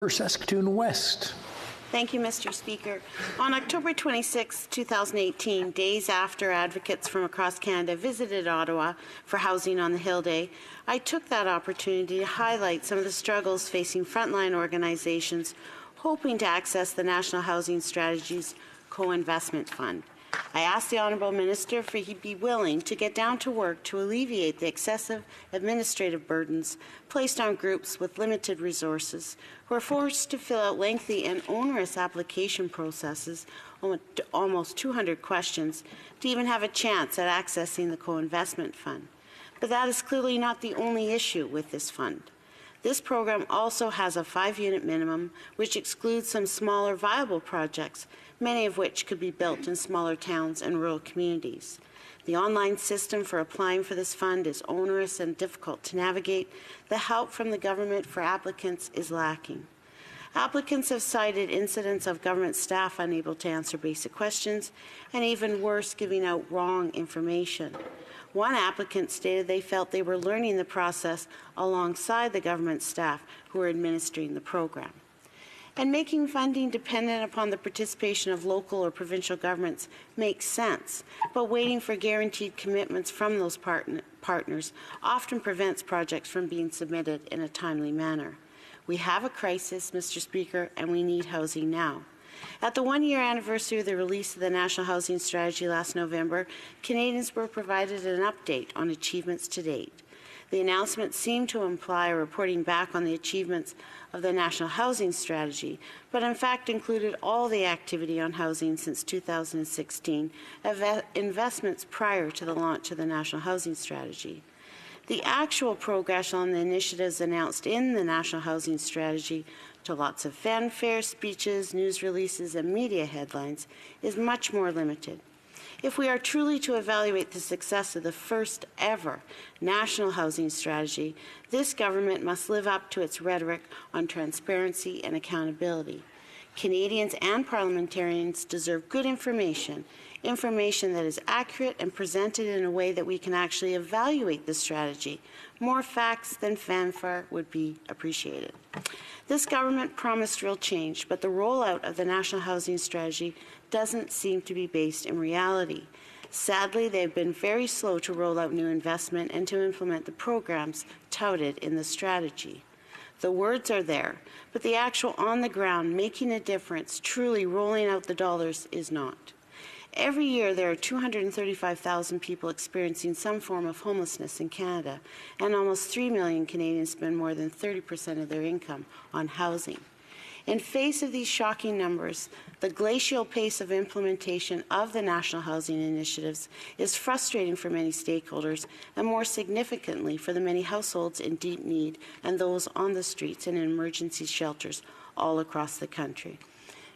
For Saskatoon West. Thank you, Mr. Speaker. On October 26, 2018, days after advocates from across Canada visited Ottawa for Housing on the Hill Day, I took that opportunity to highlight some of the struggles facing frontline organizations hoping to access the National Housing Strategy's Co-Investment Fund. I asked the Honourable Minister if he'd be willing to get down to work to alleviate the excessive administrative burdens placed on groups with limited resources who are forced to fill out lengthy and onerous application processes, almost 200 questions, to even have a chance at accessing the co-investment fund. But that is clearly not the only issue with this fund. This program also has a 5-unit minimum, which excludes some smaller viable projects, many of which could be built in smaller towns and rural communities. The online system for applying for this fund is onerous and difficult to navigate. The help from the government for applicants is lacking. Applicants have cited incidents of government staff unable to answer basic questions, and even worse, giving out wrong information. One applicant stated they felt they were learning the process alongside the government staff who were administering the program. And making funding dependent upon the participation of local or provincial governments makes sense, but waiting for guaranteed commitments from those partners often prevents projects from being submitted in a timely manner. We have a crisis, Mr. Speaker, and we need housing now. At the one-year anniversary of the release of the National Housing Strategy last November, Canadians were provided an update on achievements to date. The announcement seemed to imply a reporting back on the achievements of the National Housing Strategy, but in fact included all the activity on housing since 2016, investments prior to the launch of the National Housing Strategy. The actual progress on the initiatives announced in the National Housing Strategy, to lots of fanfare, speeches, news releases, and media headlines, is much more limited. If we are truly to evaluate the success of the first ever National Housing Strategy, this government must live up to its rhetoric on transparency and accountability. Canadians and parliamentarians deserve good information that is accurate and presented in a way that we can actually evaluate the strategy. More facts than fanfare would be appreciated. This government promised real change, but the rollout of the National Housing Strategy doesn't seem to be based in reality. Sadly, they've been very slow to roll out new investment and to implement the programs touted in the strategy. The words are there, but the actual on the ground, making a difference, truly rolling out the dollars is not. Every year, there are 235,000 people experiencing some form of homelessness in Canada, and almost 3 million Canadians spend more than 30% of their income on housing. In face of these shocking numbers, the glacial pace of implementation of the national housing initiatives is frustrating for many stakeholders, and more significantly for the many households in deep need and those on the streets and in emergency shelters all across the country.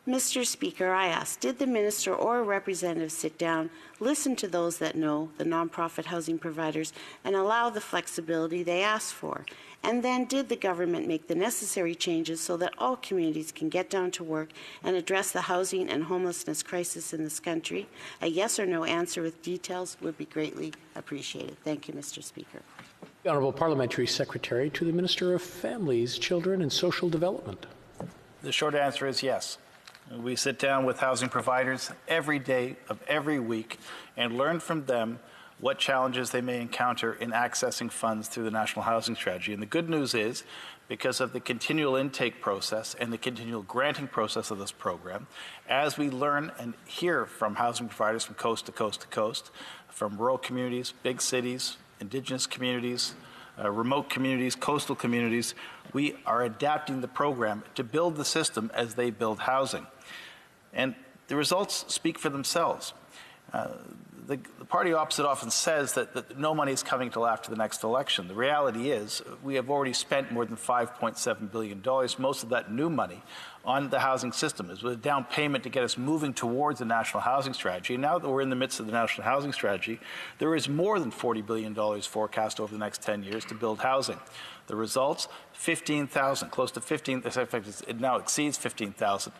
Mr. Speaker, I ask, did the minister or a representative sit down, listen to those that know, the nonprofit housing providers, and allow the flexibility they asked for? And then did the government make the necessary changes so that all communities can get down to work and address the housing and homelessness crisis in this country? A yes or no answer with details would be greatly appreciated. Thank you, Mr. Speaker. The Honourable Parliamentary Secretary to the Minister of Families, Children and Social Development. The short answer is yes. We sit down with housing providers every day of every week and learn from them what challenges they may encounter in accessing funds through the National Housing Strategy. And the good news is, because of the continual intake process and the continual granting process of this program, as we learn and hear from housing providers from coast to coast to coast, from rural communities, big cities, Indigenous communities, remote communities, coastal communities, we are adapting the program to build the system as they build housing. And the results speak for themselves. The party opposite often says that no money is coming till after the next election. The reality is we have already spent more than $5.7 billion, most of that new money, on the housing system. It was a down payment to get us moving towards the National Housing Strategy. And now that we're in the midst of the National Housing Strategy, there is more than $40 billion forecast over the next 10 years to build housing. The results, 15,000, close to 15, in fact, it now exceeds 15,000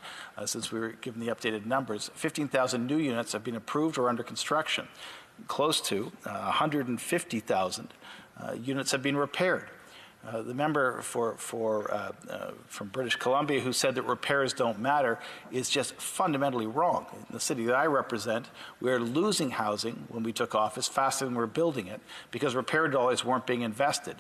since we were given the updated numbers. 15,000 new units have been approved or under construction. Close to 150,000 units have been repaired. The member from British Columbia who said that repairs don't matter is just fundamentally wrong. In the city that I represent, we're losing housing when we took office faster than we're building it because repair dollars weren't being invested.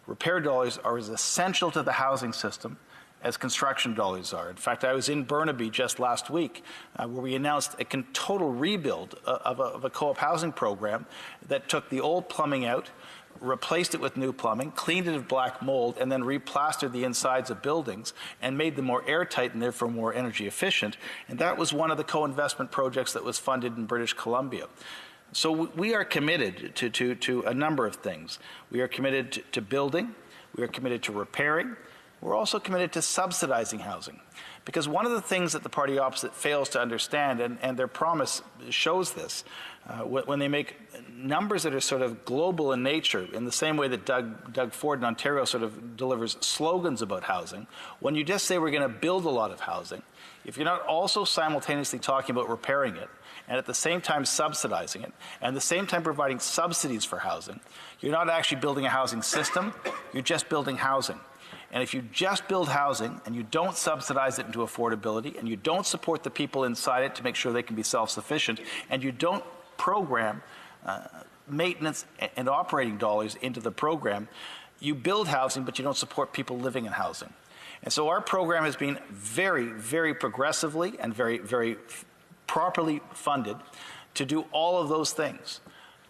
Repair dollars are as essential to the housing system as construction dollars are. In fact, I was in Burnaby just last week where we announced a total rebuild of a co-op housing program that took the old plumbing out, replaced it with new plumbing, cleaned it of black mold, and then replastered the insides of buildings and made them more airtight and therefore more energy efficient. And that was one of the co-investment projects that was funded in British Columbia. So we are committed to a number of things. We are committed to building. We are committed to repairing. We're also committed to subsidizing housing. Because one of the things that the party opposite fails to understand, and their promise shows this, when they make numbers that are sort of global in nature, in the same way that Doug Ford in Ontario sort of delivers slogans about housing, when you just say we're going to build a lot of housing, if you're not also simultaneously talking about repairing it, and at the same time subsidizing it, and at the same time providing subsidies for housing, you're not actually building a housing system, you're just building housing. And if you just build housing and you don't subsidize it into affordability and you don't support the people inside it to make sure they can be self-sufficient and you don't program maintenance and operating dollars into the program, you build housing but you don't support people living in housing. And so our program has been very, very progressively and very, very properly funded to do all of those things,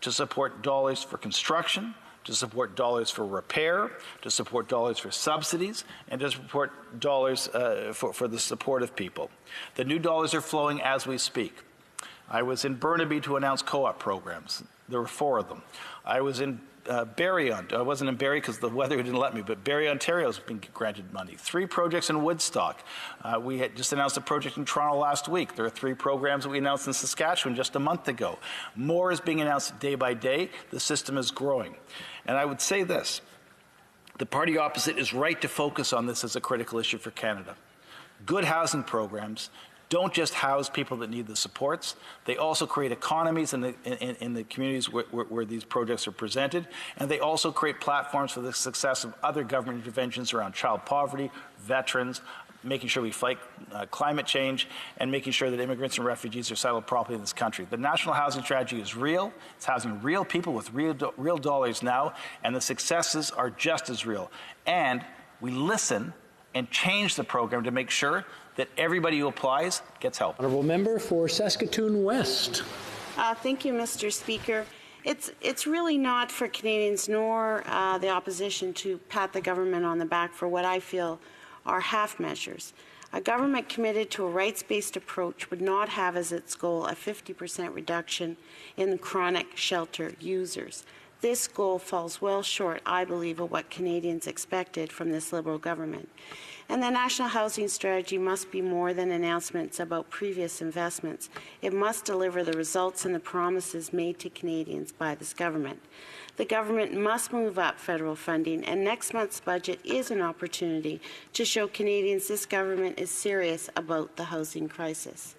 to support dollars for construction, to support dollars for repair, to support dollars for subsidies, and to support dollars for the support of people. The new dollars are flowing as we speak. I was in Burnaby to announce co-op programs. There were 4 of them. I was in Barrie, I wasn't in Barrie because the weather didn't let me, but Barrie, Ontario has been granted money. 3 projects in Woodstock. We had just announced a project in Toronto last week. There are 3 programs that we announced in Saskatchewan just a month ago. More is being announced day by day. The system is growing. And I would say this, the party opposite is right to focus on this as a critical issue for Canada. Good housing programs don't just house people that need the supports. They also create economies in the communities where these projects are presented, and they also create platforms for the success of other government interventions around child poverty, veterans, making sure we fight climate change, and making sure that immigrants and refugees are settled properly in this country. The national housing strategy is real. It's housing real people with real dollars now, and the successes are just as real. And we listen and change the program to make sure that everybody who applies gets help. Honourable member for Saskatoon West. Thank you, Mr. Speaker. It's really not for Canadians nor the opposition to pat the government on the back for what I feel are half measures. A government committed to a rights-based approach would not have as its goal a 50% reduction in chronic shelter users. This goal falls well short, I believe, of what Canadians expected from this Liberal government. And the National Housing Strategy must be more than announcements about previous investments. It must deliver the results and the promises made to Canadians by this government. The government must move up federal funding, and next month's budget is an opportunity to show Canadians this government is serious about the housing crisis.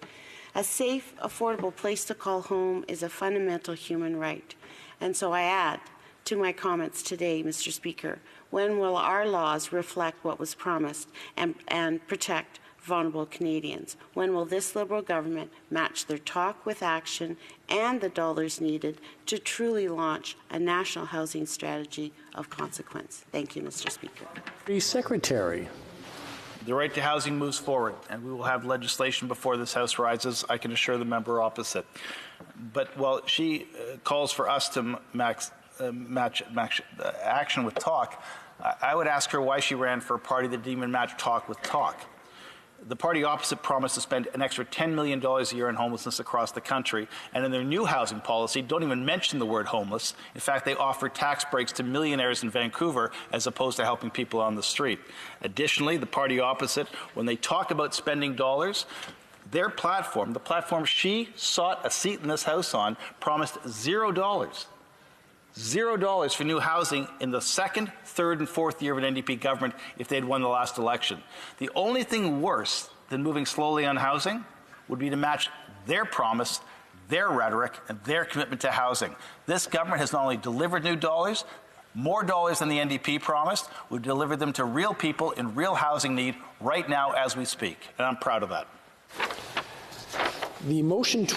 A safe, affordable place to call home is a fundamental human right. And so I add to my comments today, Mr. Speaker, when will our laws reflect what was promised and protect vulnerable Canadians? When will this Liberal government match their talk with action and the dollars needed to truly launch a national housing strategy of consequence? Thank you, Mr. Speaker. The Secretary. The right to housing moves forward, and we will have legislation before this House rises, I can assure the member opposite. But while she calls for us to match action with talk, I would ask her why she ran for a party that didn't even match talk with talk. The party opposite promised to spend an extra $10 million a year on homelessness across the country, and in their new housing policy, don't even mention the word homeless. In fact, they offer tax breaks to millionaires in Vancouver as opposed to helping people on the street. Additionally, the party opposite, when they talk about spending dollars, their platform, the platform she sought a seat in this House on, promised $0. $0 for new housing in the second, third, and fourth year of an NDP government if they'd won the last election. The only thing worse than moving slowly on housing would be to match their promise, their rhetoric, and their commitment to housing. This government has not only delivered new dollars, More dollars than the NDP promised. We've delivered them to real people in real housing need right now as we speak, and I'm proud of that. The motion to